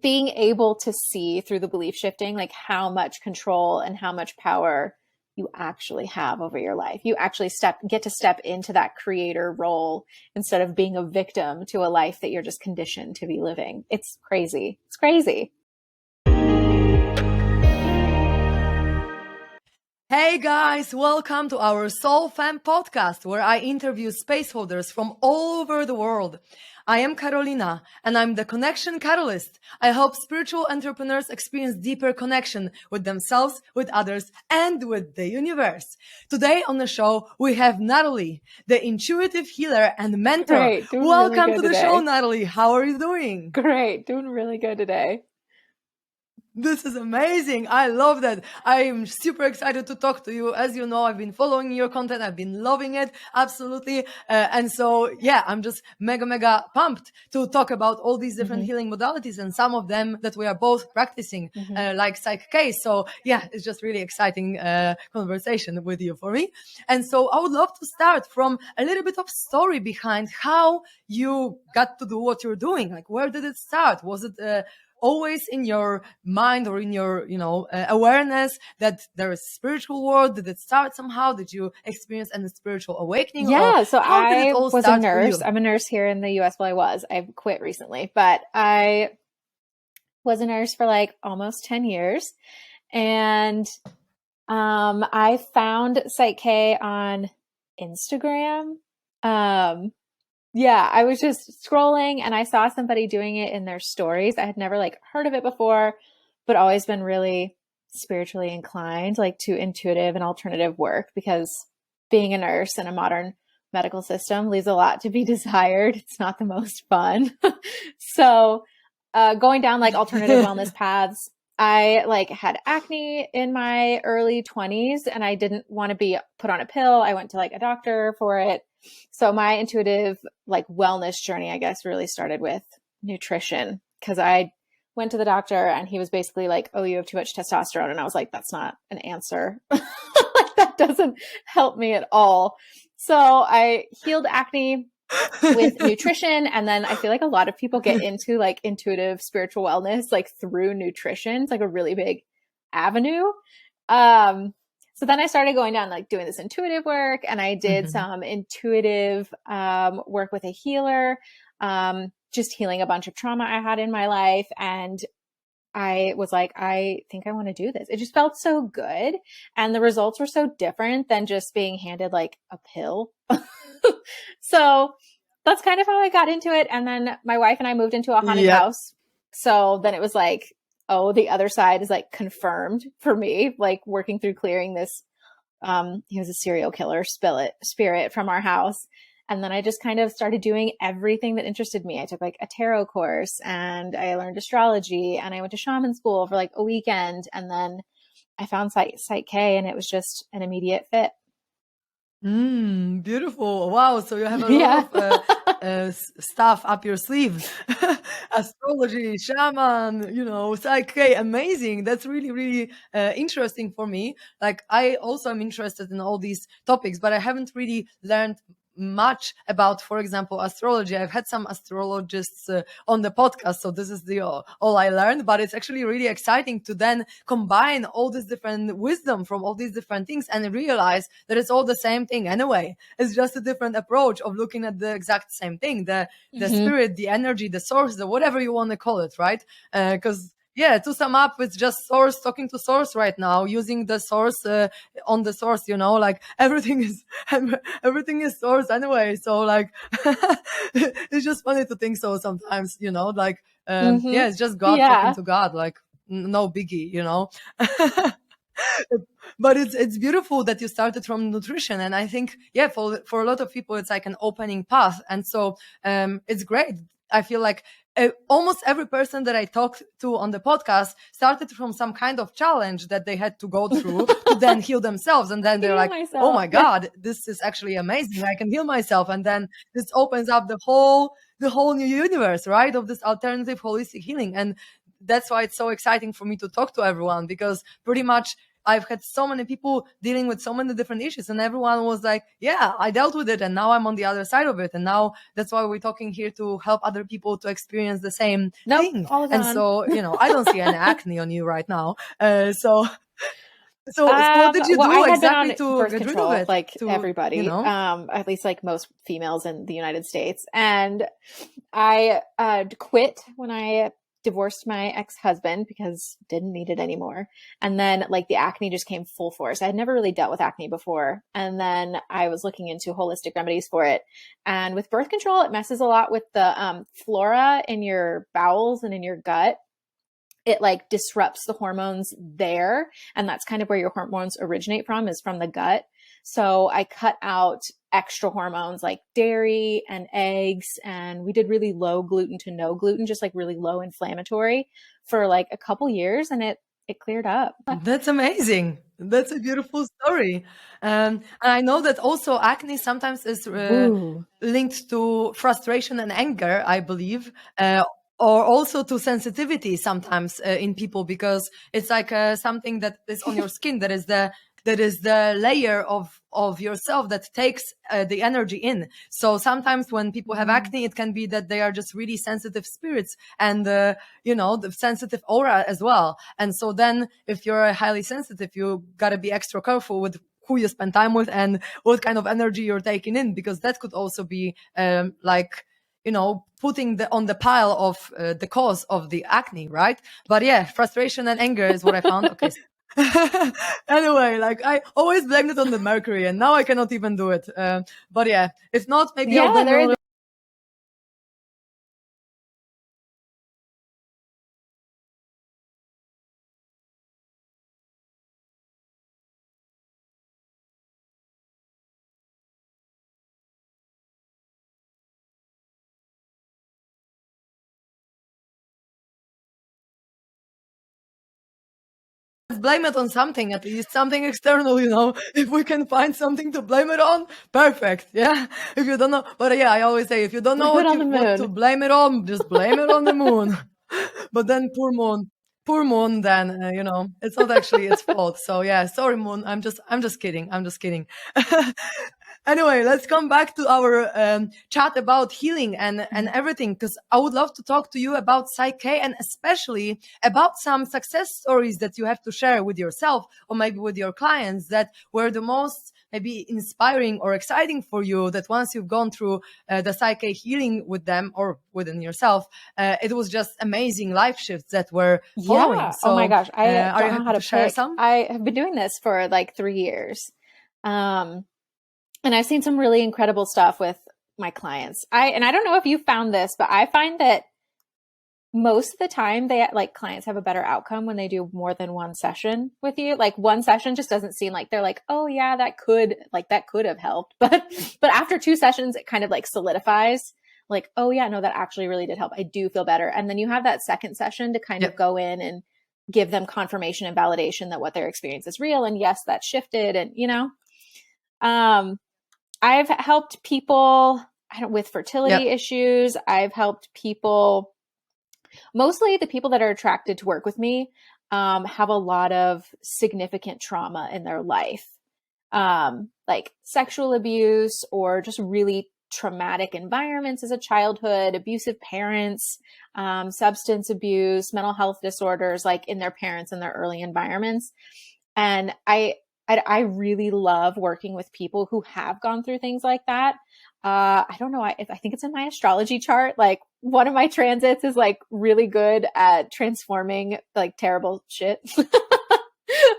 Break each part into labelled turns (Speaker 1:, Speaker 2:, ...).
Speaker 1: being able to see through the belief shifting, like how much control and how much power you actually have over your life. You actually get to step into that creator role instead of being a victim to a life that you're just conditioned to be living. It's crazy. It's crazy.
Speaker 2: Hey guys, welcome to our SoulFam Podcast, where I interview space holders from all over the world. I am Karolina, and I'm the connection catalyst. I help spiritual entrepreneurs experience deeper connection with themselves, with others, and with the universe. Today on the show, we have Natalie, the intuitive healer and mentor.
Speaker 1: Great.
Speaker 2: Welcome
Speaker 1: really
Speaker 2: to the show, Natalie. How are you doing?
Speaker 1: Great. Doing really good today.
Speaker 2: This is amazing. I love that. I'm super excited to talk to you. As you know, I've been following your content. I've been loving it. Absolutely. And so, yeah, I'm just mega pumped to talk about all these different healing modalities and some of them that we are both practicing, like PSYCH-K. So yeah, it's just really exciting conversation with you for me. And so I would love to start from a little bit of story behind how you got to do what you're doing. Like, where did it start? Was it always in your mind or in your, awareness that there is a spiritual world? Did it start somehow? Did you experience any spiritual awakening?
Speaker 1: Yeah, so I was a nurse.
Speaker 2: For you?
Speaker 1: I'm a nurse here in the US. Well, I've quit recently, but I was a nurse for like almost 10 years. And I found PSYCH-K on Instagram. Yeah, I was just scrolling and I saw somebody doing it in their stories. I had never like heard of it before, but always been really spiritually inclined, like to intuitive and alternative work, because being a nurse in a modern medical system leaves a lot to be desired. It's not the most fun. So going down like alternative wellness paths, I like had acne in my early 20s and I didn't want to be put on a pill. I went to like a doctor for it. So my intuitive like wellness journey, I guess, really started with nutrition, because I went to the doctor and he was basically like, oh, you have too much testosterone. And I was like, that's not an answer. Like, that doesn't help me at all. So I healed acne with nutrition. And then I feel like a lot of people get into like intuitive spiritual wellness, like through nutrition. It's like a really big avenue. So then I started going down, like doing this intuitive work, and I did some intuitive work with a healer, just healing a bunch of trauma I had in my life. And I was like, I think I want to do this. It just felt so good. And the results were so different than just being handed like a pill. So that's kind of how I got into it. And then my wife and I moved into a haunted house. So then it was like, oh, the other side is like confirmed for me, like working through clearing this. He was a serial killer spirit from our house. And then I just kind of started doing everything that interested me. I took like a tarot course and I learned astrology and I went to shaman school for like a weekend. And then I found PSYCH-K and it was just an immediate fit.
Speaker 2: Beautiful. Wow. So you have a lot of stuff up your sleeve. Astrology, shaman, PSYCH-K, amazing. That's really, really interesting for me. Like, I also am interested in all these topics, but I haven't really learned much about, for example, astrology. I've had some astrologists on the podcast, so this is all I learned, but it's actually really exciting to then combine all this different wisdom from all these different things and realize that it's all the same thing anyway. It's just a different approach of looking at the exact same thing, the spirit, the energy, the source, the whatever you want to call it, right? Because to sum up, it's just source talking to source right now, using the source on the source, like everything is source anyway. So like, it's just funny to think so sometimes, it's just God talking to God, like no biggie, But it's beautiful that you started from nutrition. And I think, for a lot of people, it's like an opening path. And so it's great. I feel like almost every person that I talked to on the podcast started from some kind of challenge that they had to go through to then heal themselves. And then they're like, oh my God, this is actually amazing. I can heal myself. And then this opens up the whole new universe, right? Of this alternative holistic healing. And that's why it's so exciting for me to talk to everyone, because pretty much I've had so many people dealing with so many different issues, and everyone was like, yeah, I dealt with it, and now I'm on the other side of it. And now that's why we're talking here, to help other people to experience the same thing.
Speaker 1: all
Speaker 2: And
Speaker 1: gone.
Speaker 2: so, I don't see any acne on you right now. So what did you do exactly to get rid of it?
Speaker 1: Like everybody, at least like most females in the United States. And I quit when I divorced my ex-husband because didn't need it anymore. And then like the acne just came full force. I had never really dealt with acne before. And then I was looking into holistic remedies for it. And with birth control, it messes a lot with the flora in your bowels and in your gut. It like disrupts the hormones there. And that's kind of where your hormones originate from, is from the gut. So I cut out extra hormones like dairy and eggs. And we did really low gluten to no gluten, just like really low inflammatory for like a couple years. And it cleared up.
Speaker 2: That's amazing. That's a beautiful story. And I know that also acne sometimes is linked to frustration and anger, I believe. Or also to sensitivity sometimes in people, because it's like something that is on your skin, that is the layer of yourself that takes the energy in. So sometimes when people have acne, it can be that they are just really sensitive spirits, and the sensitive aura as well. And so then if you're highly sensitive, you got to be extra careful with who you spend time with and what kind of energy you're taking in, because that could also be putting on the pile of the cause of the acne, right? But yeah, frustration and anger is what I found. Okay. Anyway, like I always blamed it on the mercury, and now I cannot even do it. But yeah, if not, maybe I'll blame it. Blame it on something, at least something external, if we can find something to blame it on, perfect. Yeah. If you don't know, but yeah, I always say, if you don't know what to blame it on, just blame it on the moon. But then poor moon, then, it's not actually its fault. So yeah, sorry, moon. I'm just kidding. Anyway, let's come back to our chat about healing and everything, because I would love to talk to you about PSYCH-K, and especially about some success stories that you have to share with yourself or maybe with your clients that were the most maybe inspiring or exciting for you, that once you've gone through the PSYCH-K healing with them or within yourself, it was just amazing life shifts that were following.
Speaker 1: Yeah. So, oh my gosh. I don't know how to share some. I have been doing this for like 3 years. And I've seen some really incredible stuff with my clients. I don't know if you found this, but I find that most of the time clients have a better outcome when they do more than one session with you. Like one session just doesn't seem like they're like, oh yeah, that could have helped. But after 2 sessions, it kind of like solidifies like, oh yeah, no, that actually really did help. I do feel better. And then you have that second session to kind of go in and give them confirmation and validation that what their experience is real. And yes, that shifted. And, I've helped people with fertility issues. I've helped people, mostly the people that are attracted to work with me, have a lot of significant trauma in their life, like sexual abuse or just really traumatic environments as a childhood, abusive parents, substance abuse, mental health disorders, like in their parents and their early environments. And I really love working with people who have gone through things like that. I don't know if I think it's in my astrology chart. Like one of my transits is like really good at transforming like terrible shit.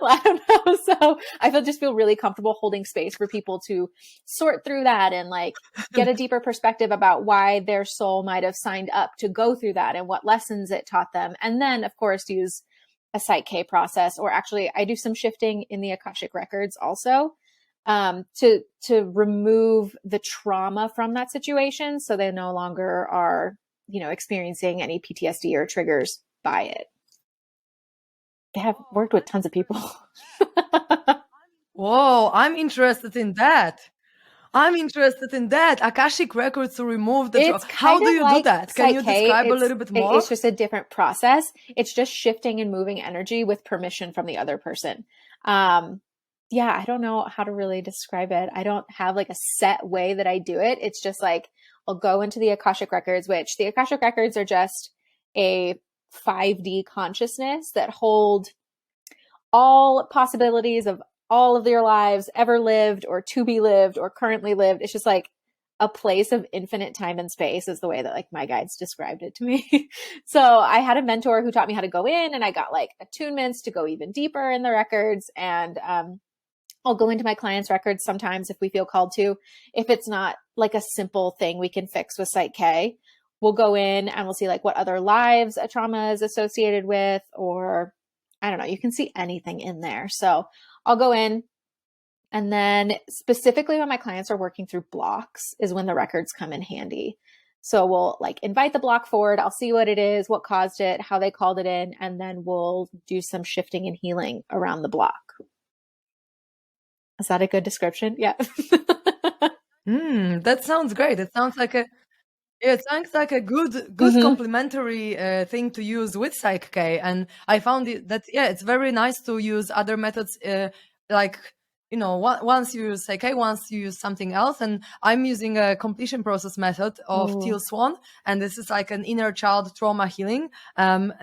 Speaker 1: I don't know. So I just feel really comfortable holding space for people to sort through that and like get a deeper perspective about why their soul might have signed up to go through that and what lessons it taught them. And then of course use a PSYCH-K process, or actually I do some shifting in the Akashic Records also, to remove the trauma from that situation. So they no longer are, experiencing any PTSD or triggers by it. They have worked with tons of people.
Speaker 2: Whoa, I'm interested in that. Akashic Records to remove the how do you do that? Can you describe a little bit more?
Speaker 1: It's just a different process. It's just shifting and moving energy with permission from the other person. Yeah, I don't know how to really describe it. I don't have like a set way that I do it. It's just like I'll go into the Akashic Records, which the Akashic Records are just a 5D consciousness that hold all possibilities of all of your lives ever lived or to be lived or currently lived. It's just like a place of infinite time and space is the way that like my guides described it to me. So I had a mentor who taught me how to go in, and I got like attunements to go even deeper in the records. And I'll go into my clients' records sometimes if we feel called to. If it's not like a simple thing we can fix with PSYCH-K, we'll go in and we'll see like what other lives a trauma is associated with, or I don't know, you can see anything in there. So I'll go in, and then specifically when my clients are working through blocks is when the records come in handy. So we'll like invite the block forward. I'll see what it is, what caused it, how they called it in, and then we'll do some shifting and healing around the block. Is that a good description? Yeah.
Speaker 2: That sounds great. It sounds like a good complementary thing to use with PSYCH-K, and I found that it's very nice to use other methods, like once you use PSYCH-K, once you use something else. And I'm using a completion process method of Teal Swan, and this is like an inner child trauma healing,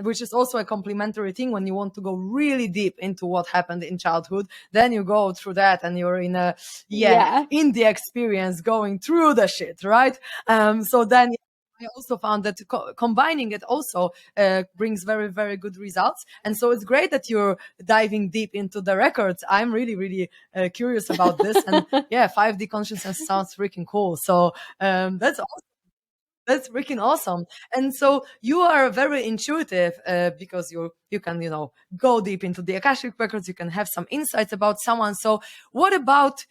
Speaker 2: which is also a complementary thing. When you want to go really deep into what happened in childhood, then you go through that, and you're in in the experience going through the shit, right? So then I also found that combining it also brings very, very good results. And so it's great that you're diving deep into the records. I'm really, really curious about this. And 5D consciousness sounds freaking cool. So that's awesome. That's freaking awesome. And so you are very intuitive because you can, go deep into the Akashic Records. You can have some insights about someone. So what about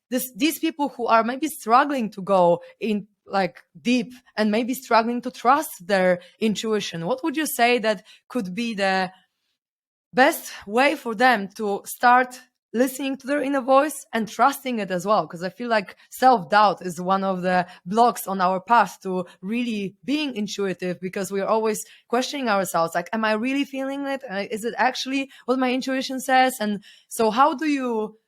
Speaker 2: these people who are maybe struggling to go in like deep and maybe struggling to trust their intuition? What would you say that could be the best way for them to start listening to their inner voice and trusting it as well? Because I feel like self-doubt is one of the blocks on our path to really being intuitive, because we're always questioning ourselves, like, am I really feeling it? Is it actually what my intuition says? And so how do you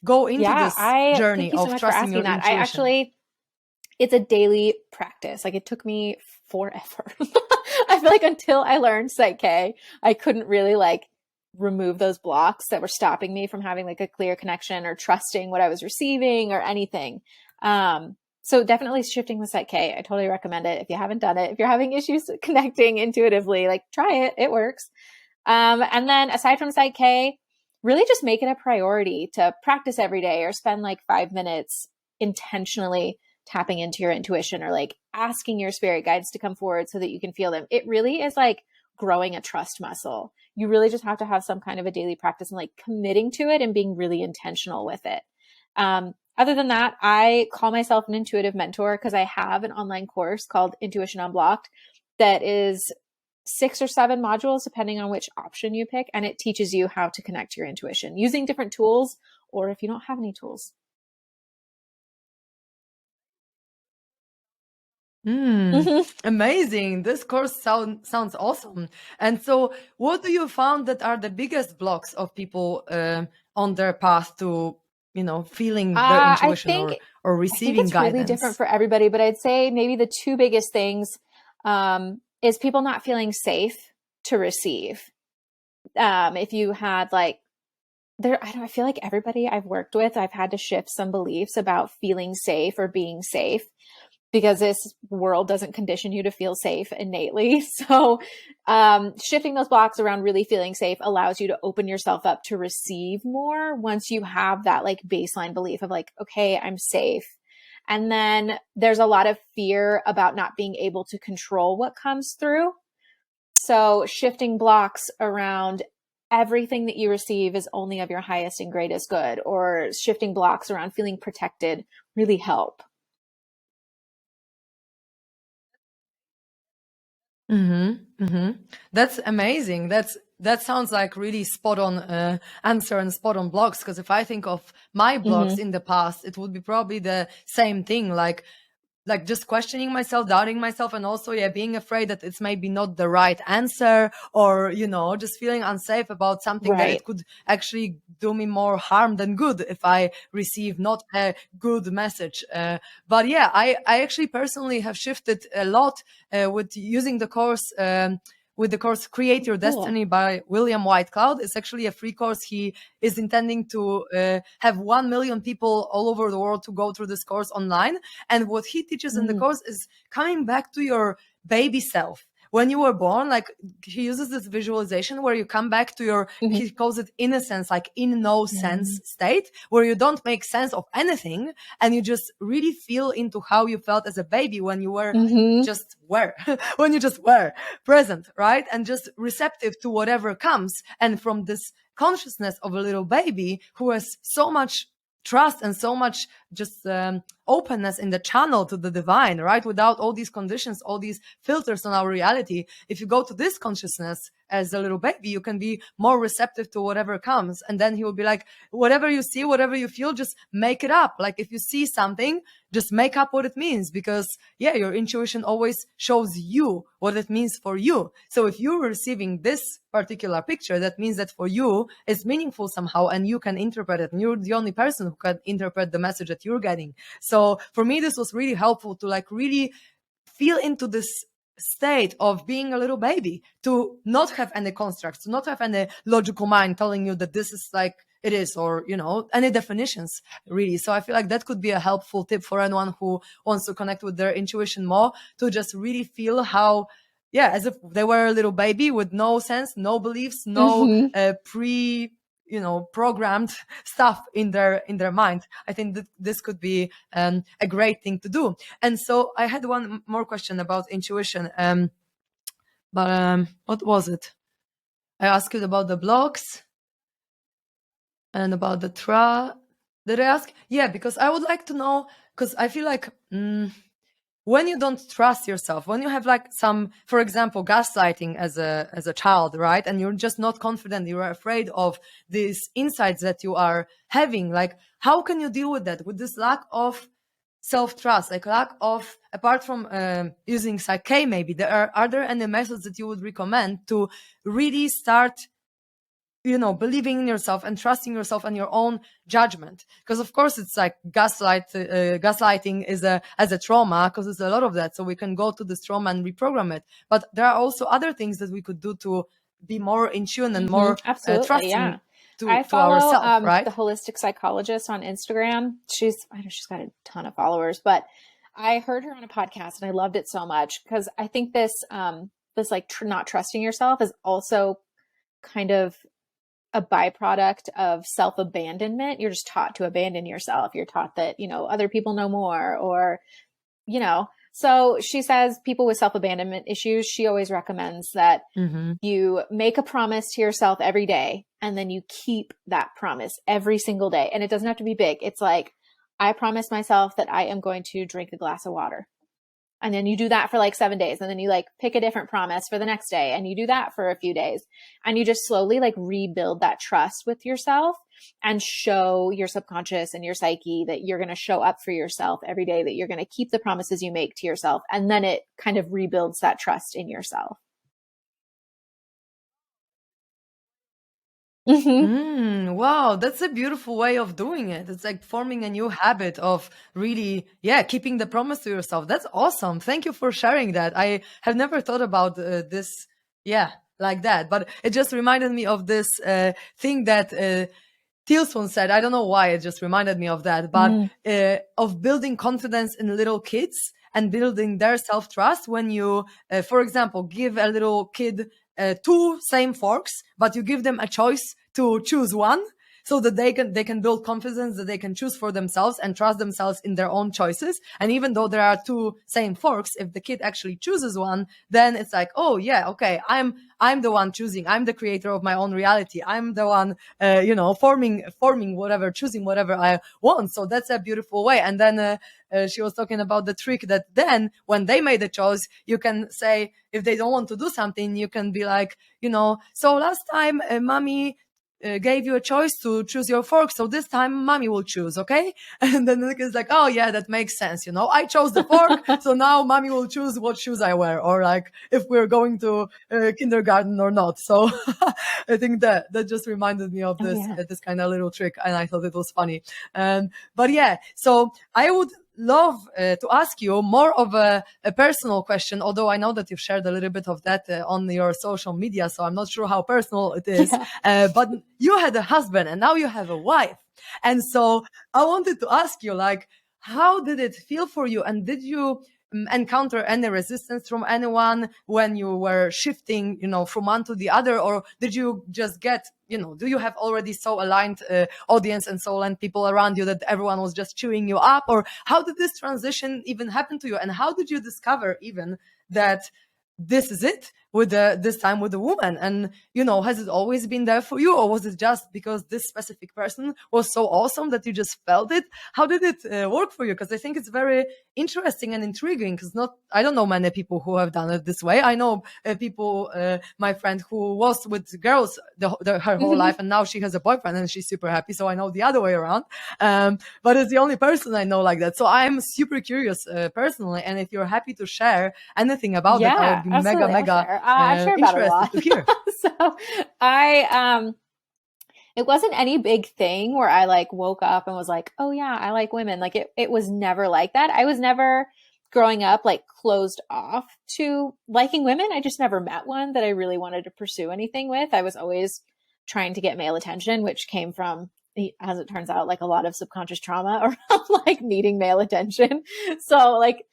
Speaker 2: go into this journey of trusting your intuition?
Speaker 1: It's a daily practice. Like, it took me forever. I feel like until I learned PSYCH-K, I couldn't really like remove those blocks that were stopping me from having like a clear connection or trusting what I was receiving or anything. So definitely shifting with PSYCH-K. I totally recommend it. If you haven't done it, if you're having issues connecting intuitively, like, try it. It works. And then aside from PSYCH-K, really just make it a priority to practice every day or spend like 5 minutes intentionally tapping into your intuition, or like asking your spirit guides to come forward so that you can feel them. It really is like growing a trust muscle. You really just have to have some kind of a daily practice and like committing to it and being really intentional with it. Other than that, I call myself an intuitive mentor because I have an online course called Intuition Unblocked that is 6 or 7 modules, depending on which option you pick. And it teaches you how to connect to your intuition using different tools, or if you don't have any tools.
Speaker 2: Amazing. This course sounds awesome. And so what do you found that are the biggest blocks of people on their path to, feeling their intuition or receiving guidance?
Speaker 1: I think it's really different for everybody, but I'd say maybe the 2 biggest things is people not feeling safe to receive. If you had like, I feel like everybody I've worked with, I've had to shift some beliefs about feeling safe or being safe, because this world doesn't condition you to feel safe innately. So shifting those blocks around really feeling safe allows you to open yourself up to receive more once you have that like baseline belief of like, okay, I'm safe. And then there's a lot of fear about not being able to control what comes through. So shifting blocks around everything that you receive is only of your highest and greatest good, or shifting blocks around feeling protected really help.
Speaker 2: That's amazing. That sounds like really spot on answer and spot on blocks. Because if I think of my blocks in the past, it would be probably the same thing, like like just questioning myself, doubting myself, and also being afraid that it's maybe not the right answer, or just feeling unsafe about something that it could actually do me more harm than good if I receive not a good message. But yeah, I actually personally have shifted a lot with using the course. With the course Create Your Destiny by William Whitecloud. It's actually a free course. He is intending to have 1 million people all over the world to go through this course online. And what he teaches in the course is coming back to your baby self. When you were born, like he uses this visualization where you come back to your, he calls it innocence, like in no sense state, where you don't make sense of anything and you just really feel into how you felt as a baby when you were when you just were present, right? And just receptive to whatever comes. And from this consciousness of a little baby who has so much trust and so much just openness in the channel to the divine, right? Without all these conditions, all these filters on our reality. If you go to this consciousness as a little baby, you can be more receptive to whatever comes. And then he will be like, whatever you see, whatever you feel, just make it up. Like if you see something, just make up what it means, because your intuition always shows you what it means for you. So if you're receiving this particular picture, that means that for you it's meaningful somehow and you can interpret it. And you're the only person who can interpret the message that you're getting. So for me, this was really helpful to like really feel into this state of being a little baby, to not have any constructs, to not have any logical mind telling you that this is like it is, or any definitions really. So I feel like that could be a helpful tip for anyone who wants to connect with their intuition more, to just really feel how as if they were a little baby with no sense, no beliefs, no programmed stuff in their mind. I think that this could be a great thing to do. And so I had one more question about intuition. But what was it? I asked you about the blocks and about the Did I ask? Yeah, because I would like to know, because I feel like when you don't trust yourself, when you have like some, for example, gaslighting as a child, right? And you're just not confident, you're afraid of these insights that you are having, like how can you deal with that, with this lack of self-trust, like lack of, apart from using PSYCH-K, maybe are there any methods that you would recommend to really start believing in yourself and trusting yourself and your own judgment? Because of course it's like gaslighting is as a trauma, because there's a lot of that, so we can go to this trauma and reprogram it. But there are also other things that we could do to be more in tune and more trusting
Speaker 1: I follow
Speaker 2: ourselves, right?
Speaker 1: the holistic psychologist on Instagram. I know she's got a ton of followers, but I heard her on a podcast and I loved it so much, because I think this like not trusting yourself is also kind of a byproduct of self-abandonment. You're just taught to abandon yourself. You're taught that, other people know more, or, so she says people with self-abandonment issues, she always recommends that you make a promise to yourself every day, and then you keep that promise every single day. And it doesn't have to be big. It's like, I promise myself that I am going to drink a glass of water. And then you do that for like 7 days. And then you like pick a different promise for the next day. And you do that for a few days. And you just slowly like rebuild that trust with yourself and show your subconscious and your psyche that you're going to show up for yourself every day, that you're going to keep the promises you make to yourself. And then it kind of rebuilds that trust in yourself.
Speaker 2: Wow, that's a beautiful way of doing it. It's like forming a new habit of really, keeping the promise to yourself. That's awesome. Thank you for sharing that. I have never thought about this, like that. But it just reminded me of this thing that Tilson said. I don't know why, it just reminded me of that, but of building confidence in little kids and building their self-trust when you, for example, give a little kid 2 same forks, but you give them a choice to choose one, so that they can build confidence, that they can choose for themselves and trust themselves in their own choices. And even though there are 2 same forks, if the kid actually chooses one, then it's like, oh yeah, okay, I'm the one choosing. I'm the creator of my own reality. I'm the one, forming whatever, choosing whatever I want. So that's a beautiful way. And then she was talking about the trick that then when they made a choice, you can say, if they don't want to do something, you can be like, so last time mommy gave you a choice to choose your fork, so this time mommy will choose, okay? And then the kid's like, oh yeah, that makes sense, you know, I chose the fork, so now mommy will choose what shoes I wear, or like if we're going to kindergarten or not. So I think that just reminded me of this this kind of little trick, and I thought it was funny. But yeah, so I would love to ask you more of a personal question, although I know that you've shared a little bit of that on your social media, so I'm not sure how personal it is. But you had a husband and now you have a wife. And so I wanted to ask you, like, how did it feel for you? And did you encounter any resistance from anyone when you were shifting, you know, from one to the other? Or did you just get, you know, do you have already so aligned audience and so aligned people around you that everyone was just cheering you up? Or how did this transition even happen to you? And how did you discover even that this is it with this time with the woman? And, you know, has it always been there for you, or was it just because this specific person was so awesome that you just felt it? How did it work for you? Because I think it's very interesting and intriguing, because I don't know many people who have done it this way. I know people, my friend who was with girls her whole life, and now she has a boyfriend and she's super happy. So I know the other way around. But it's the only person I know like that. So I'm super curious personally. And if you're happy to share anything about that, I would be mega
Speaker 1: I've shared about it a lot.
Speaker 2: to hear.
Speaker 1: So it wasn't any big thing where I like woke up and was like, oh yeah, I like women. Like it was never like that. I was never growing up like closed off to liking women. I just never met one that I really wanted to pursue anything with. I was always trying to get male attention, which came from, as it turns out, like a lot of subconscious trauma around like needing male attention. So like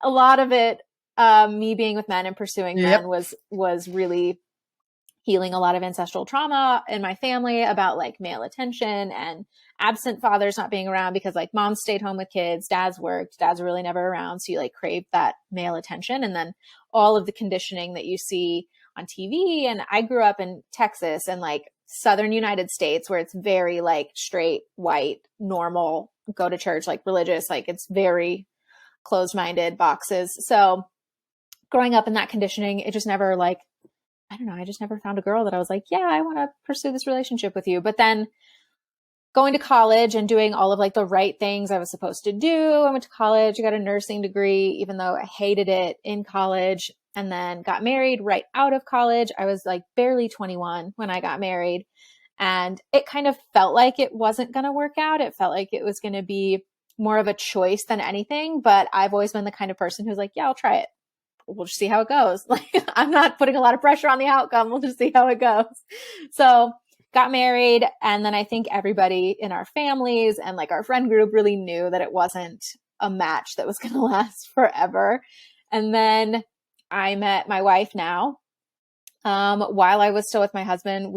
Speaker 1: a lot of it, me being with men and pursuing men was really healing a lot of ancestral trauma in my family about like male attention and absent fathers not being around, because like moms stayed home with kids, dads worked, dads were really never around. So you like crave that male attention. And then all of the conditioning that you see on TV. And I grew up in Texas and like Southern United States, where it's very like straight, white, normal, go to church, like religious, like it's very closed-minded boxes. So growing up in that conditioning, it just never like, I don't know, I just never found a girl that I was like, yeah, I want to pursue this relationship with you. But then going to college and doing all of like the right things I was supposed to do. I went to college, I got a nursing degree, even though I hated it in college, and then got married right out of college. I was like barely 21 when I got married, and it kind of felt like it wasn't going to work out. It felt like it was going to be more of a choice than anything. But I've always been the kind of person who's like, yeah, I'll try it. We'll just see how it goes. Like, I'm not putting a lot of pressure on the outcome. We'll just see how it goes. So got married. And then I think everybody in our families and like our friend group really knew that it wasn't a match that was going to last forever. And then I met my wife now. While I was still with my husband,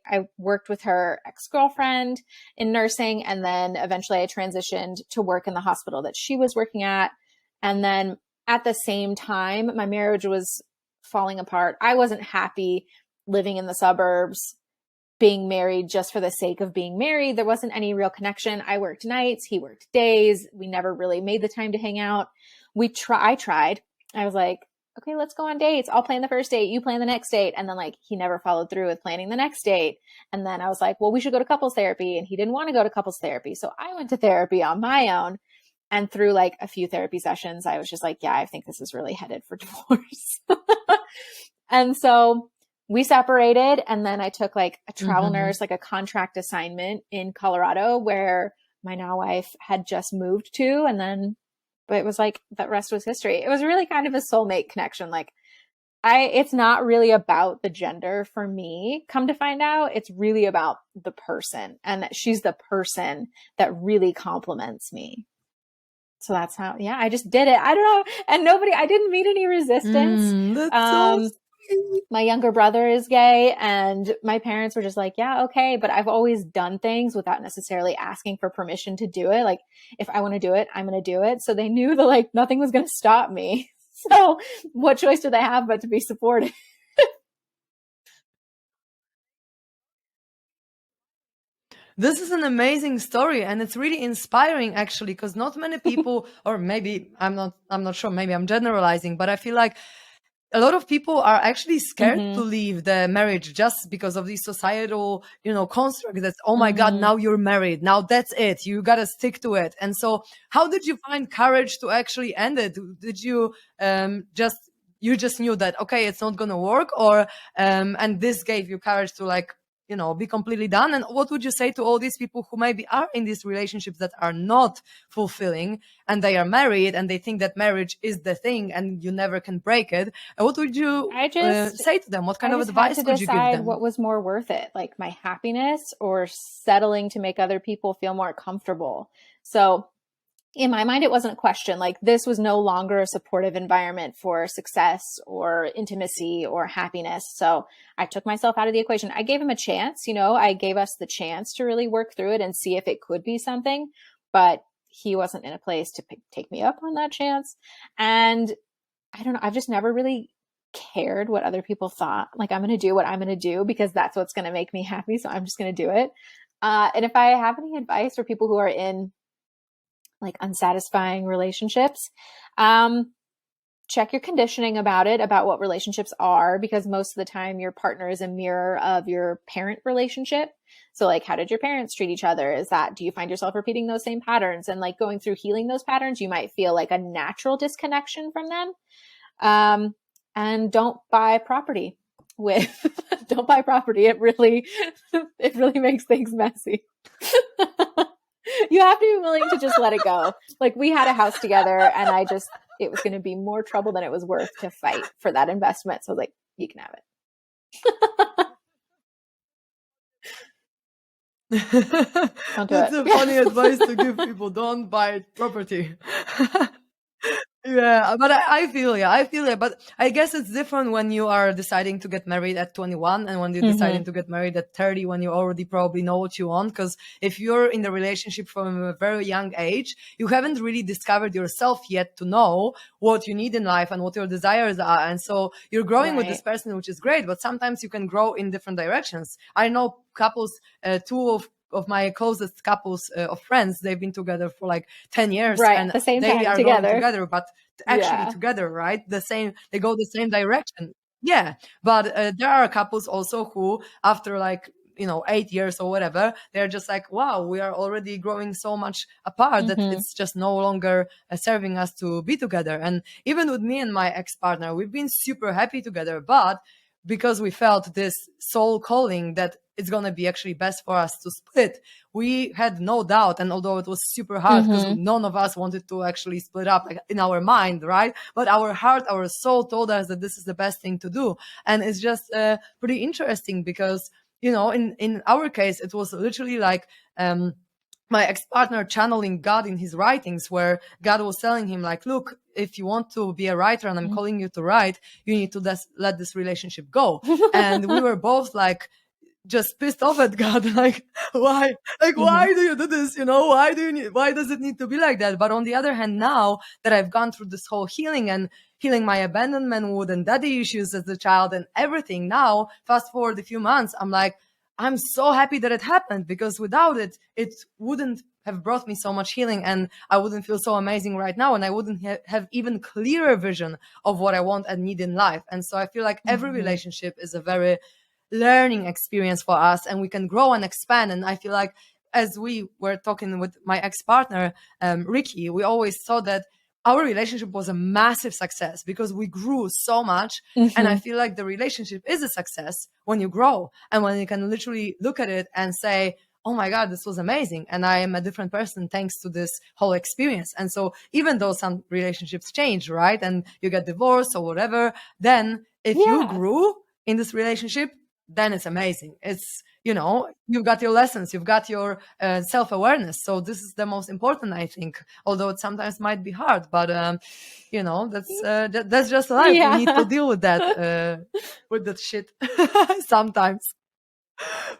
Speaker 1: I worked with her ex-girlfriend in nursing. And then eventually I transitioned to work in the hospital that she was working at. And then at the same time, my marriage was falling apart. I wasn't happy living in the suburbs, being married just for the sake of being married. There wasn't any real connection. I worked nights, he worked days. We never really made the time to hang out. I tried. I was like, okay, let's go on dates. I'll plan the first date. You plan the next date. And then like, he never followed through with planning the next date. And then I was like, well, we should go to couples therapy. And he didn't want to go to couples therapy. So I went to therapy on my own. And through like a few therapy sessions, I was just like, yeah, I think this is really headed for divorce. And so we separated. And then I took like a travel nurse, like a contract assignment in Colorado, where my now wife had just moved to. And then, but it was like, that rest was history. It was really kind of a soulmate connection. Like it's not really about the gender for me. Come to find out, it's really about the person, and that she's the person that really compliments me. So that's how, I just did it. I don't know. And I didn't meet any resistance.
Speaker 2: That's so sweet.
Speaker 1: My younger brother is gay, and my parents were just like, yeah, okay. But I've always done things without necessarily asking for permission to do it. Like if I want to do it, I'm going to do it. So they knew that like nothing was going to stop me. So what choice did they have but to be supportive?
Speaker 2: This is an amazing story, and it's really inspiring actually, because not many people, or maybe I'm not sure, maybe I'm generalizing, but I feel like a lot of people are actually scared to
Speaker 1: Mm-hmm.
Speaker 2: leave the marriage just because of the societal, construct that's, oh my God,
Speaker 1: Mm-hmm.
Speaker 2: now you're married. Now that's it. You got to stick to it. And so how did you find courage to actually end it? Did you you just knew that, okay, it's not going to work, or, and this gave you courage to like, be completely done? And what would you say to all these people who maybe are in these relationships that are not fulfilling, and they are married and they think that marriage is the thing and you never can break it? And what would you say to them? What kind
Speaker 1: I
Speaker 2: of
Speaker 1: just had
Speaker 2: advice
Speaker 1: to
Speaker 2: would you give
Speaker 1: decide
Speaker 2: them?
Speaker 1: what was more worth it, like my happiness or settling to make other people feel more comfortable. So in my mind, it wasn't a question. Like, this was no longer a supportive environment for success or intimacy or happiness. So I took myself out of the equation. I gave him a chance. I gave us the chance to really work through it and see if it could be something, but he wasn't in a place to take me up on that chance. And I don't know, I've just never really cared what other people thought. Like, I'm going to do what I'm going to do because that's what's going to make me happy. So I'm just going to do it. And if I have any advice for people who are in like unsatisfying relationships, check your conditioning about what relationships are, because most of the time your partner is a mirror of your parent relationship. So like, how did your parents treat each other? Do you find yourself repeating those same patterns? And like, going through healing those patterns, you might feel like a natural disconnection from them. And don't buy property don't buy property. It really makes things messy. You have to be willing to just let it go. Like, we had a house together and it was going to be more trouble than it was worth to fight for that investment. So I was like, you can have
Speaker 2: it. That's a funny advice to give people. Don't buy property. Yeah, but I feel you. But I guess it's different when you are deciding to get married at 21 and when you're deciding to get married at 30, when you already probably know what you want. Because if you're in the relationship from a very young age, you haven't really discovered yourself yet to know what you need in life and what your desires are. And so you're growing with this person, which is great, but sometimes you can grow in different directions. I know couples, two of my closest couples of friends, they've been together for like 10 years, and
Speaker 1: the same
Speaker 2: they
Speaker 1: time
Speaker 2: are
Speaker 1: together.
Speaker 2: going together, but actually together, right? They go the same direction. Yeah. But there are couples also who, after like, 8 years or whatever, they're just like, wow, we are already growing so much apart that it's just no longer serving us to be together. And even with me and my ex-partner, we've been super happy together, but because we felt this soul calling that it's going to be actually best for us to split, we had no doubt. And although it was super hard because none of us wanted to actually split up, like, in our mind, right? But our heart, our soul told us that this is the best thing to do. And it's just pretty interesting because, in our case, it was literally like, my ex-partner channeling God in his writings, where God was telling him, like, look, if you want to be a writer and I'm calling you to write, you need to let this relationship go. And we were both like, just pissed off at God, like, why? Like, why do you do this? Why does it need to be like that? But on the other hand, now that I've gone through this whole healing and healing my abandonment wound and daddy issues as a child and everything, now, fast forward a few months, I'm like, I'm so happy that it happened, because without it, it wouldn't have brought me so much healing, and I wouldn't feel so amazing right now, and I wouldn't have even clearer vision of what I want and need in life. And so I feel like every relationship is a very learning experience for us, and we can grow and expand. And I feel like, as we were talking with my ex-partner, Ricky, we always saw that our relationship was a massive success because we grew so much. And I feel like the relationship is a success when you grow and when you can literally look at it and say, oh my God, this was amazing. And I am a different person thanks to this whole experience. And so even though some relationships change, right, and you get divorced or whatever, then if you grew in this relationship, then it's amazing. It's, you've got your lessons, you've got your self-awareness. So this is the most important, I think, although it sometimes might be hard, but, that's just life. We need to deal with that shit sometimes.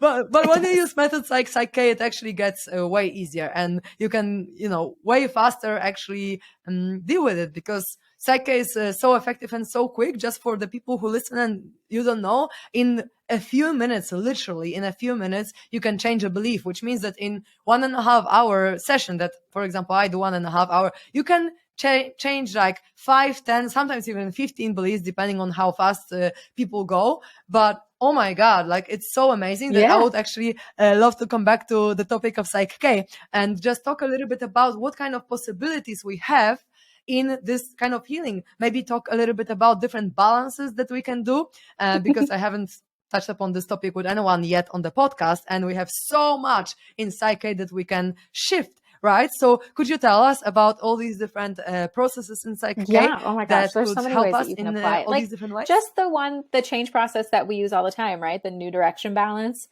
Speaker 2: But when you use methods like PSYCH-K, it actually gets way easier, and you can, way faster actually deal with it, because PSYCH-K is so effective and so quick. Just for the people who listen and you don't know, in a few minutes, literally in a few minutes, you can change a belief, which means that in 1.5 hour session that, for example, I do 1.5 hour, you can change like 5, 10, sometimes even 15 beliefs, depending on how fast people go. But oh my God, like it's so amazing that I would actually love to come back to the topic of PSYCH-K and just talk a little bit about what kind of possibilities we have in this kind of healing. Maybe talk a little bit about different balances that we can do, because I haven't touched upon this topic with anyone yet on the podcast, and we have so much in PSYCH-K that we can shift. Right. So could you tell us about all these different processes in PSYCH-K?
Speaker 1: Yeah. Oh my gosh. There's so many ways that you can apply it.
Speaker 2: All these different ways?
Speaker 1: Just the change process that we use all the time, right? The new direction balance,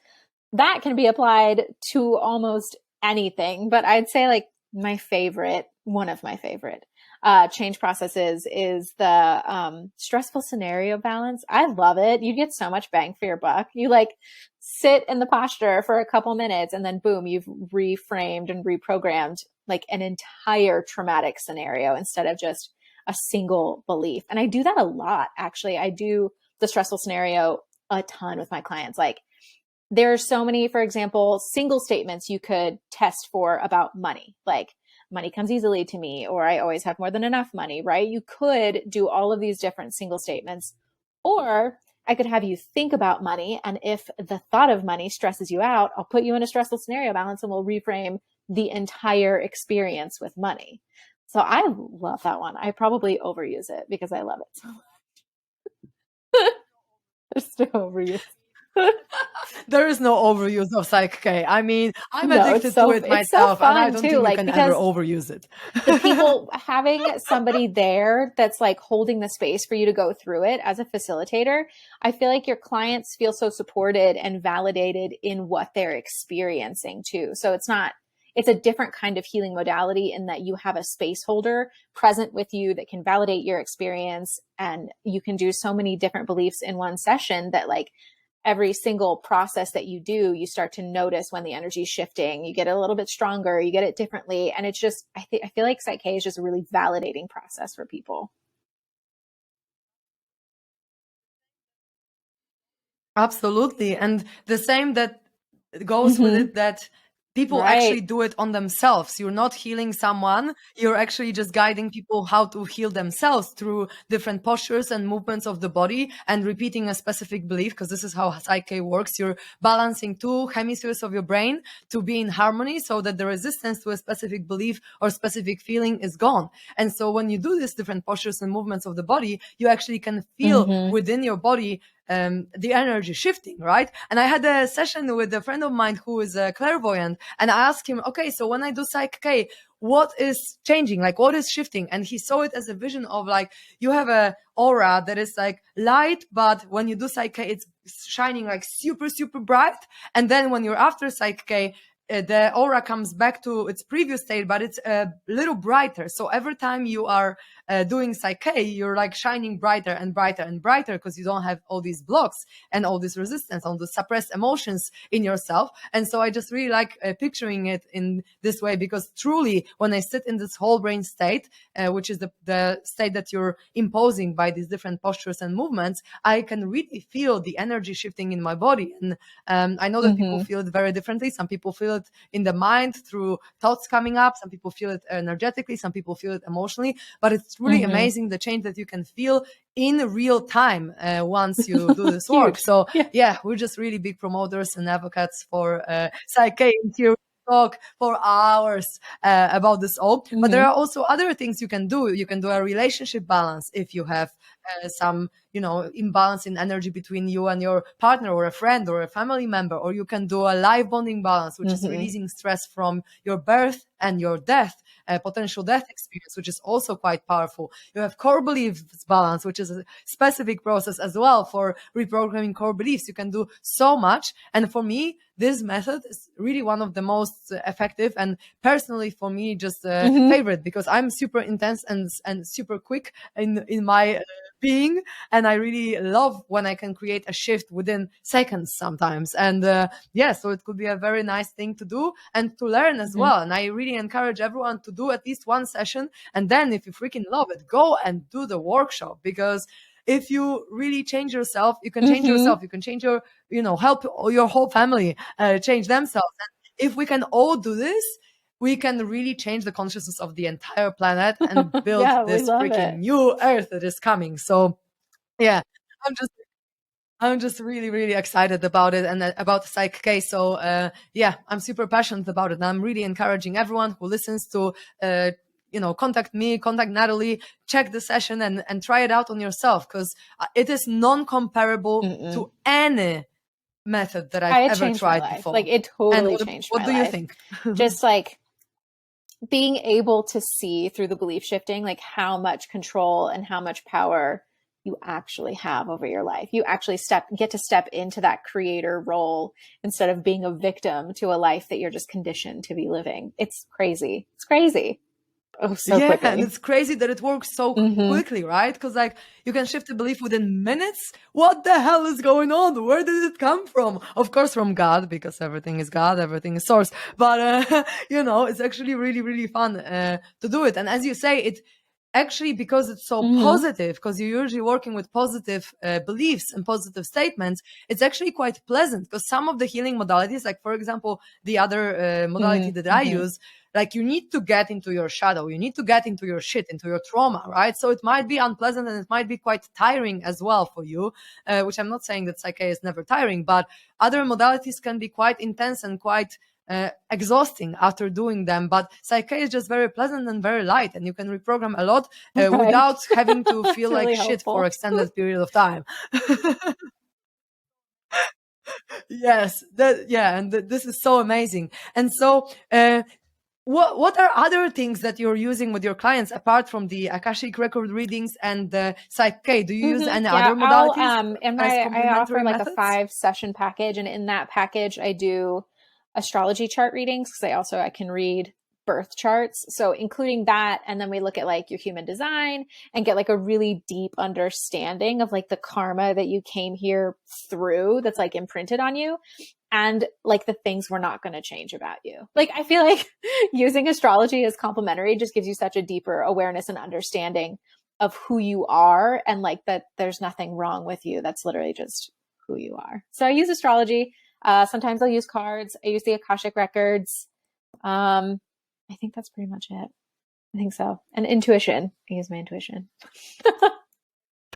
Speaker 1: that can be applied to almost anything. But I'd say like one of my favorite change processes is the stressful scenario balance. I love it. You get so much bang for your buck. You like sit in the posture for a couple minutes and then boom, you've reframed and reprogrammed like an entire traumatic scenario instead of just a single belief. And I do that a lot, actually. I do the stressful scenario a ton with my clients. Like there are so many, for example, single statements you could test for about money. Like money comes easily to me, or I always have more than enough money, right? You could do all of these different single statements, or I could have you think about money. And if the thought of money stresses you out, I'll put you in a stressful scenario balance and we'll reframe the entire experience with money. So I love that one. I probably overuse it because I love it so much. There's no overuse.
Speaker 2: There is no overuse of PSYCH-K. I mean, I'm addicted to it myself, and I don't think you can ever overuse it.
Speaker 1: The people, having somebody there that's like holding the space for you to go through it as a facilitator, I feel like your clients feel so supported and validated in what they're experiencing too. So it's a different kind of healing modality in that you have a space holder present with you that can validate your experience, and you can do so many different beliefs in one session that like every single process that you do, you start to notice when the energy is shifting, you get a little bit stronger, you get it differently. And it's just, I feel like PSYCH-K is just a really validating process for people.
Speaker 2: Absolutely. And the same that goes with it, that people actually do it on themselves. You're not healing someone. You're actually just guiding people how to heal themselves through different postures and movements of the body and repeating a specific belief, because this is how PSYCH-K works. You're balancing two hemispheres of your brain to be in harmony so that the resistance to a specific belief or specific feeling is gone. And so when you do these different postures and movements of the body, you actually can feel within your body the energy shifting, right? And I had a session with a friend of mine who is a clairvoyant, and I asked him, okay, so when I do PSYCH-K, what is changing? Like, what is shifting? And he saw it as a vision of like, you have a aura that is like light, but when you do PSYCH-K, it's shining like super, super bright. And then when you're after PSYCH-K, the aura comes back to its previous state, but it's a little brighter. So every time you are doing PSYCH-K, you're like shining brighter and brighter and brighter because you don't have all these blocks and all this resistance, all the suppressed emotions in yourself. And so I just really like picturing it in this way, because truly when I sit in this whole brain state, which is the state that you're imposing by these different postures and movements, I can really feel the energy shifting in my body. And I know that people feel it very differently. Some people feel it in the mind through thoughts coming up. Some people feel it energetically. Some people feel it emotionally. But it's really amazing the change that you can feel in real time once you do this work. So yeah, we're just really big promoters and advocates for PSYCH-K here. Talk for hours about this all, but there are also other things you can do. You can do a relationship balance if you have some, imbalance in energy between you and your partner or a friend or a family member, or you can do a life bonding balance, which is releasing stress from your birth and your death, potential death experience, which is also quite powerful. You have core beliefs balance, which is a specific process as well for reprogramming core beliefs. You can do so much. And for me, this method is really one of the most effective, and personally for me, just favorite, because I'm super intense and super quick in my being, and I really love when I can create a shift within seconds sometimes. And so it could be a very nice thing to do and to learn as well. And I really encourage everyone to do at least one session, and then if you freaking love it, go and do the workshop, because if you really change yourself, you can change yourself. You can change your, help your whole family change themselves. And if we can all do this, we can really change the consciousness of the entire planet and build
Speaker 1: Yeah,
Speaker 2: this
Speaker 1: we love
Speaker 2: freaking
Speaker 1: it.
Speaker 2: new earth that is coming. So yeah, I'm just really, really excited about it and about PSYCH-K. So yeah, I'm super passionate about it. And I'm really encouraging everyone who listens to, contact me, contact Natalie, check the session and try it out on yourself, because it is non-comparable to any method that I've
Speaker 1: It
Speaker 2: ever
Speaker 1: changed my
Speaker 2: tried
Speaker 1: life.
Speaker 2: before.
Speaker 1: Like it
Speaker 2: And
Speaker 1: totally changed
Speaker 2: what
Speaker 1: my
Speaker 2: do you
Speaker 1: life.
Speaker 2: think?
Speaker 1: Just like being able to see through the belief shifting, like how much control and how much power you actually have over your life. You actually get to step into that creator role instead of being a victim to a life that you're just conditioned to be living. It's crazy. It's crazy. Oh, so
Speaker 2: yeah,
Speaker 1: quickly.
Speaker 2: and it's crazy that it works so quickly, right? Because like you can shift a belief within minutes. What the hell is going on? Where did it come from? Of course, from God, because everything is God, everything is source. But it's actually really, really fun to do it. And as you say, it actually, because it's so positive, because you're usually working with positive beliefs and positive statements, it's actually quite pleasant. Because some of the healing modalities, like for example, the other modality that I use, like you need to get into your shadow, you need to get into your shit, into your trauma, right? So it might be unpleasant and it might be quite tiring as well for you, which I'm not saying that PSYCH-K is never tiring, but other modalities can be quite intense and quite exhausting after doing them. But PSYCH-K is just very pleasant and very light, and you can reprogram a lot without having to feel like
Speaker 1: really
Speaker 2: shit
Speaker 1: helpful.
Speaker 2: for extended period of time. Yes, this is so amazing. And so what are other things that you're using with your clients apart from the Akashic record readings and the PSYCH-K? Do you use any other modalities as
Speaker 1: I offer
Speaker 2: complementary
Speaker 1: like
Speaker 2: methods?
Speaker 1: a 5-session package, and in that package I do astrology chart readings, because I can read birth charts. So including that, and then we look at like your human design and get like a really deep understanding of like the karma that you came here through that's like imprinted on you, and like the things we're not going to change about you. Like I feel like using astrology as complementary just gives you such a deeper awareness and understanding of who you are, and like that there's nothing wrong with you. That's literally just who you are. So I use astrology. Sometimes I'll use cards. I use the Akashic Records. I think that's pretty much it. I think so. And intuition. I use my intuition.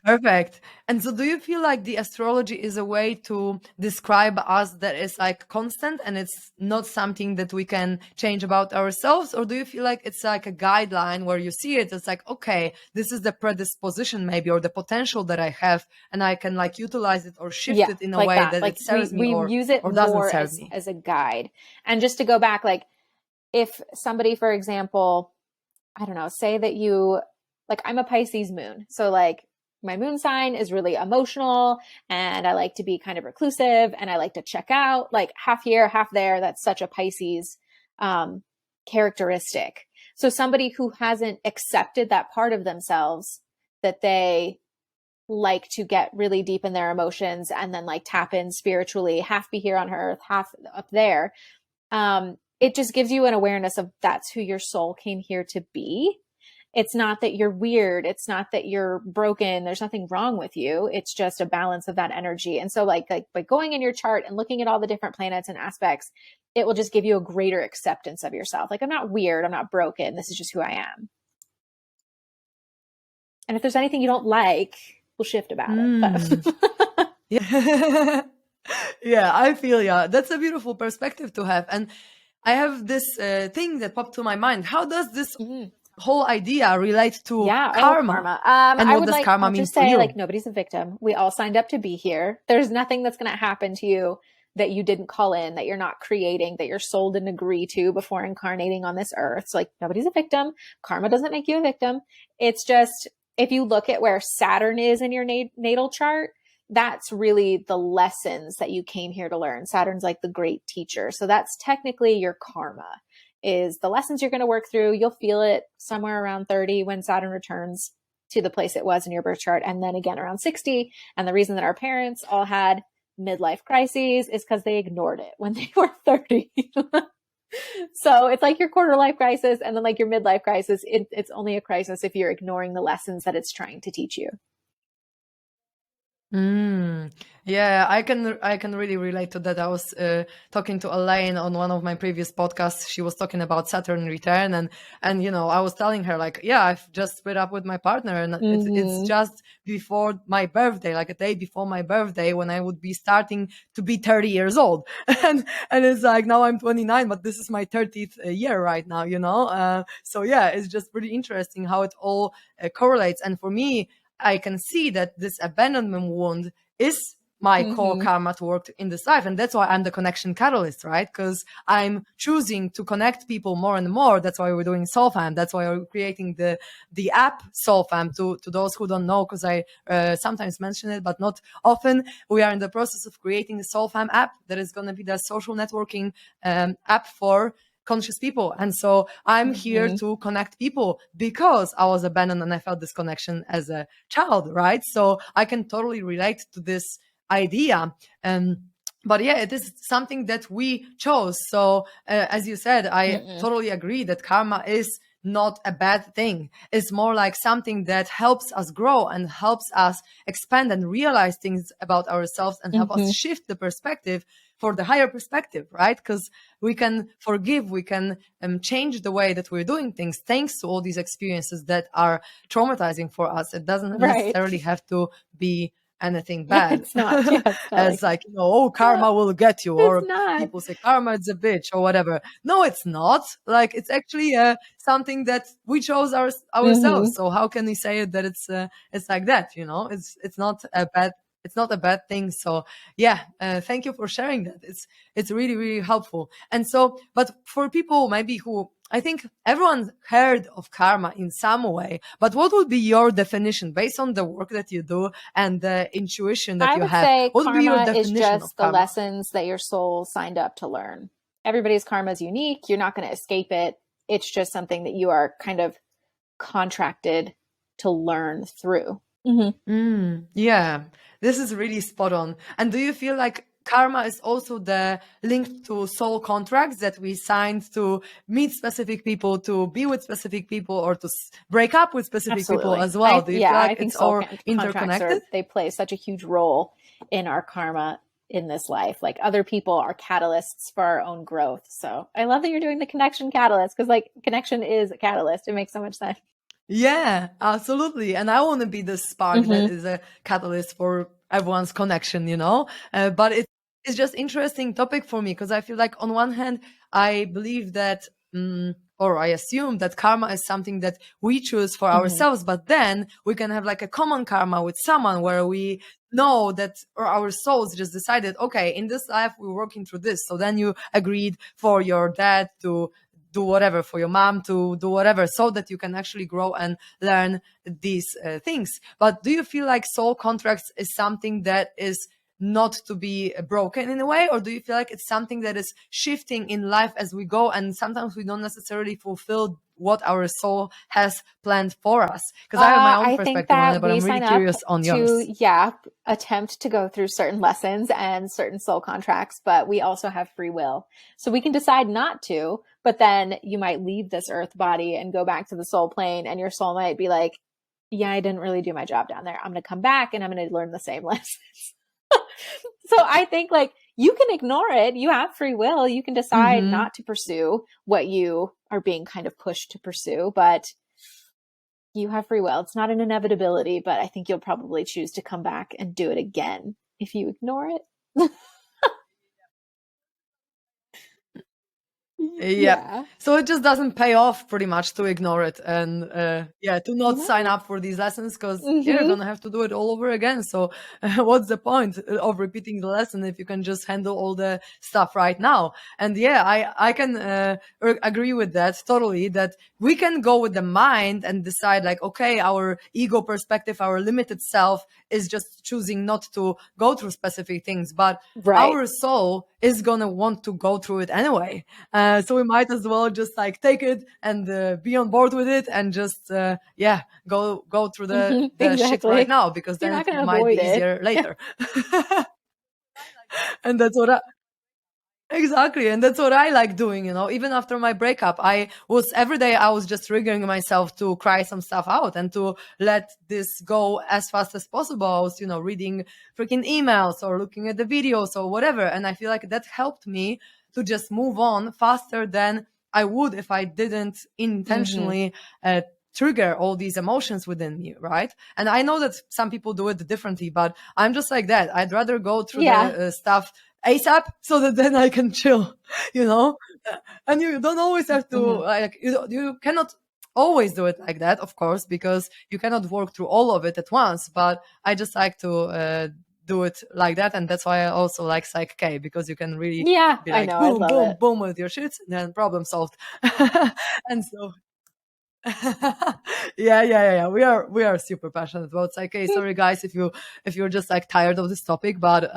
Speaker 2: Perfect. And so do you feel like the astrology is a way to describe us that is like constant and it's not something that we can change about ourselves? Or do you feel like it's like a guideline where you see it, it's like, okay, this is the predisposition maybe, or the potential that I have, and I can like utilize it or shift it in a way that
Speaker 1: like
Speaker 2: it serves me
Speaker 1: we use it
Speaker 2: or doesn't
Speaker 1: more
Speaker 2: serve me?
Speaker 1: as a guide. And just to go back, like if somebody, for example, I don't know, say that you, like I'm a Pisces moon. So like my moon sign is really emotional, and I like to be kind of reclusive, and I like to check out, like half here, half there. That's such a Pisces characteristic. So somebody who hasn't accepted that part of themselves, that they like to get really deep in their emotions and then like tap in spiritually, half be here on earth, half up there. It just gives you an awareness of that's who your soul came here to be. It's not that you're weird. It's not that you're broken. There's nothing wrong with you. It's just a balance of that energy. And so like by going in your chart and looking at all the different planets and aspects, it will just give you a greater acceptance of yourself. Like I'm not weird. I'm not broken. This is just who I am. And if there's anything you don't like, we'll shift about it.
Speaker 2: Yeah. Yeah, I feel yeah. That's a beautiful perspective to have. And I have this thing that popped to my mind. How does this whole idea relate to karma? And what does karma mean
Speaker 1: just
Speaker 2: for
Speaker 1: say
Speaker 2: you?
Speaker 1: like nobody's a victim. We all signed up to be here. There's nothing that's going to happen to you that you didn't call in, that you're not creating, that your soul didn't agree to before incarnating on this earth. So like nobody's a victim. Karma doesn't make you a victim. It's just, if you look at where Saturn is in your natal chart, that's really the lessons that you came here to learn. Saturn's like the great teacher. So that's technically your karma, is the lessons you're going to work through. You'll feel it somewhere around 30 when Saturn returns to the place it was in your birth chart. And then again around 60. And the reason that our parents all had midlife crises is because they ignored it when they were 30. So it's like your quarter life crisis and then like your midlife crisis. It's only a crisis if you're ignoring the lessons that it's trying to teach you.
Speaker 2: Mm, yeah, I can really relate to that. I was talking to Elaine on one of my previous podcasts. She was talking about Saturn return, and I was telling her like, yeah, I've just split up with my partner, and it's
Speaker 1: Hmm.
Speaker 2: just before my birthday, like a day before my birthday, when I would be starting to be 30 years old, and it's like now I'm 29, but this is my 30th year right now, so yeah, it's just pretty interesting how it all correlates, and for me. I can see that this abandonment wound is my core
Speaker 1: Hmm.
Speaker 2: karma to work in this life. And that's why I'm the connection catalyst, right? Because I'm choosing to connect people more and more. That's why we're doing SoulFam. That's why we're creating the app SoulFam to those who don't know, because I sometimes mention it, but not often. We are in the process of creating a SoulFam app that is going to be the social networking app for conscious people. And so I'm here
Speaker 1: Hmm.
Speaker 2: to connect people because I was abandoned and I felt this connection as a child, right? So I can totally relate to this idea. But yeah, it is something that we chose. So as you said, I
Speaker 1: Hmm.
Speaker 2: totally agree that karma is not a bad thing. It's more like something that helps us grow and helps us expand and realize things about ourselves and help us
Speaker 1: Hmm.
Speaker 2: shift the perspective for the higher perspective, right? Because we can forgive, we can change the way that we're doing things thanks to all these experiences that are traumatizing for us. It doesn't
Speaker 1: Right.
Speaker 2: necessarily have to be anything bad.
Speaker 1: It's not. Yeah, it's not
Speaker 2: As
Speaker 1: like,
Speaker 2: like, oh, karma will get you,
Speaker 1: it's
Speaker 2: or
Speaker 1: not.
Speaker 2: people say karma is a bitch or whatever. No, it's not. Like, it's actually something that we chose ourselves.
Speaker 1: Hmm.
Speaker 2: So how can we say that it's like that? It's not a bad. It's not a bad thing. So yeah, thank you for sharing that. It's really really helpful. And so, but for people maybe who, I think everyone heard of karma in some way, but what would be your definition based on the work that you do and the intuition that
Speaker 1: I
Speaker 2: you
Speaker 1: would
Speaker 2: have?
Speaker 1: say
Speaker 2: What would be your
Speaker 1: karma is
Speaker 2: definition of
Speaker 1: just the
Speaker 2: karma?
Speaker 1: lessons that your soul signed up to learn. Everybody's karma is unique. You're not going to escape it. It's just something that you are kind of contracted to learn through. Hmm.
Speaker 2: Yeah, this is really spot on. And do you feel like karma is also the link to soul contracts that we signed to meet specific people, to be with specific people, or to break up with specific people
Speaker 1: Absolutely.
Speaker 2: as well? Do you feel
Speaker 1: I
Speaker 2: like
Speaker 1: think
Speaker 2: it's
Speaker 1: soul
Speaker 2: all
Speaker 1: contracts
Speaker 2: interconnected?
Speaker 1: they play such a huge role in our karma in this life. Like other people are catalysts for our own growth. So I love that you're doing the connection catalyst because like connection is a catalyst. It makes so much sense.
Speaker 2: Yeah, absolutely. And I want to be the spark that
Speaker 1: Hmm.
Speaker 2: is a catalyst for everyone's connection. But it's just interesting topic for me because I feel like on one hand, I believe that, or I assume that karma is something that we choose for
Speaker 1: Hmm.
Speaker 2: ourselves, but then we can have like a common karma with someone where we know that, or our souls just decided, okay, in this life we're working through this. So then you agreed for your dad to do whatever, for your mom to do whatever, so that you can actually grow and learn these things. But do you feel like soul contracts is something that is not to be broken in a way, or do you feel like it's something that is shifting in life as we go, and sometimes we don't necessarily fulfill what our soul has planned for us? Because I have my own
Speaker 1: I think
Speaker 2: perspective on it,
Speaker 1: that
Speaker 2: but
Speaker 1: we
Speaker 2: I'm really
Speaker 1: sign up
Speaker 2: curious on
Speaker 1: to,
Speaker 2: yours.
Speaker 1: yeah, attempt to go through certain lessons and certain soul contracts, but we also have free will. So we can decide not to, but then you might leave this earth body and go back to the soul plane, and your soul might be like, yeah, I didn't really do my job down there. I'm going to come back and I'm going to learn the same lessons. So I think like you can ignore it. You have free will. You can decide
Speaker 2: Mm-hmm.
Speaker 1: not to pursue what you are being kind of pushed to pursue, but you have free will. It's not an inevitability, but I think you'll probably choose to come back and do it again if you ignore it.
Speaker 2: Yep.
Speaker 1: Yeah.
Speaker 2: So it just doesn't pay off pretty much to ignore it and yeah, to not sign
Speaker 1: No.
Speaker 2: up for these lessons because you're
Speaker 1: Mm-hmm.
Speaker 2: gonna have to do it all over again. So what's the point of repeating the lesson if you can just handle all the stuff right now? And yeah, I can agree with that totally. That we can go with the mind and decide like, okay, our ego perspective, our limited self is just choosing not to go through specific things, but
Speaker 1: Right.
Speaker 2: our soul is gonna want to go through it anyway. So we might as well just like take it and be on board with it and just yeah, go through the
Speaker 1: Mm-hmm.
Speaker 2: the shit right
Speaker 1: Exactly.
Speaker 2: now because
Speaker 1: You're
Speaker 2: then
Speaker 1: not
Speaker 2: it
Speaker 1: going to
Speaker 2: might be
Speaker 1: avoid it.
Speaker 2: easier later. And that's what Exactly. And that's what I like doing, even after my breakup. Every day I was just triggering myself to cry some stuff out and to let this go as fast as possible. I was, reading freaking emails or looking at the videos or whatever. And I feel like that helped me to just move on faster than I would if I didn't intentionally trigger all these emotions within me, right? And I know that some people do it differently, but I'm just like that. I'd rather go through
Speaker 1: Yeah.
Speaker 2: the stuff ASAP so that then I can chill, you know? And you don't always have to, you cannot always do it like that, of course, because you cannot work through all of it at once. But I just like to do it like that. And that's why I also like PSYCH-K, because you can really
Speaker 1: Yeah,
Speaker 2: be
Speaker 1: I
Speaker 2: like,
Speaker 1: know. I
Speaker 2: boom,
Speaker 1: love
Speaker 2: boom,
Speaker 1: it.
Speaker 2: boom with your shit, and then problem solved. And so yeah. We are super passionate about PSYCH-K. Sorry guys if you're just like tired of this topic, but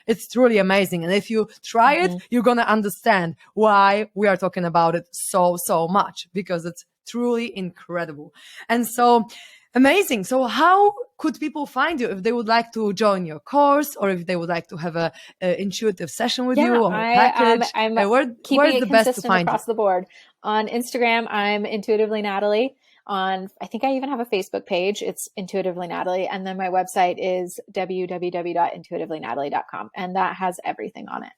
Speaker 2: it's truly amazing. And if you try it, you're gonna understand why we are talking about it so much, because it's truly incredible. And so amazing. So how could people find you if they would like to join your course, or if they would like to have a intuitive session with you, or a package?
Speaker 1: I'm keeping
Speaker 2: Where's
Speaker 1: it
Speaker 2: the best to
Speaker 1: consistent
Speaker 2: find you?
Speaker 1: across the board. On Instagram, I'm intuitively Natalie. I think I even have a Facebook page. It's Intuitively Natalie. And then my website is www.intuitivelynatalie.com. And that has everything on it.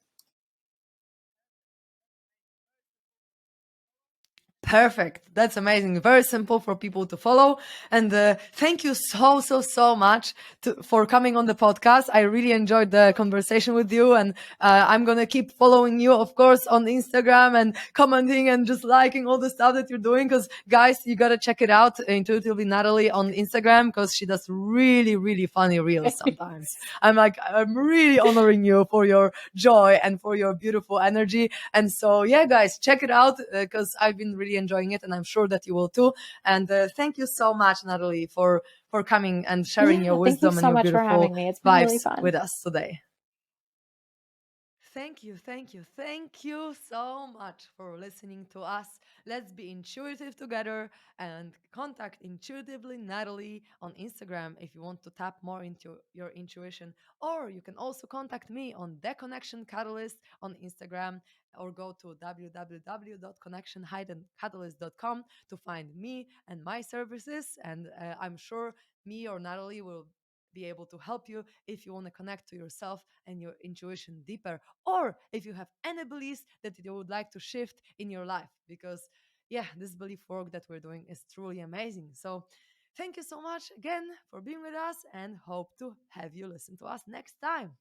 Speaker 2: Perfect. That's amazing. Very simple for people to follow. And thank you so much for coming on the podcast. I really enjoyed the conversation with you. And I'm going to keep following you, of course, on Instagram and commenting and just liking all the stuff that you're doing. Because, guys, you got to check it out, Intuitively Natalie on Instagram, because she does really funny reels sometimes. I'm really honoring you for your joy and for your beautiful energy. And so, yeah, guys, check it out, because I've been really enjoying it, and I'm sure that you will too. And thank you so much, Natalie, for coming and sharing your wisdom and
Speaker 1: so
Speaker 2: your
Speaker 1: much for
Speaker 2: beautiful
Speaker 1: having me. It's been
Speaker 2: vibes
Speaker 1: really fun.
Speaker 2: with us today. Thank you so much for listening to us. Let's be intuitive together, and contact Intuitively Natalie on Instagram if you want to tap more into your intuition. Or you can also contact me on The Connection Catalyst on Instagram, or go to www.connection-catalyst.com to find me and my services. And I'm sure me or Natalie will be able to help you if you want to connect to yourself and your intuition deeper, or if you have any beliefs that you would like to shift in your life, because yeah, this belief work that we're doing is truly amazing. So thank you so much again for being with us, and hope to have you listen to us next time.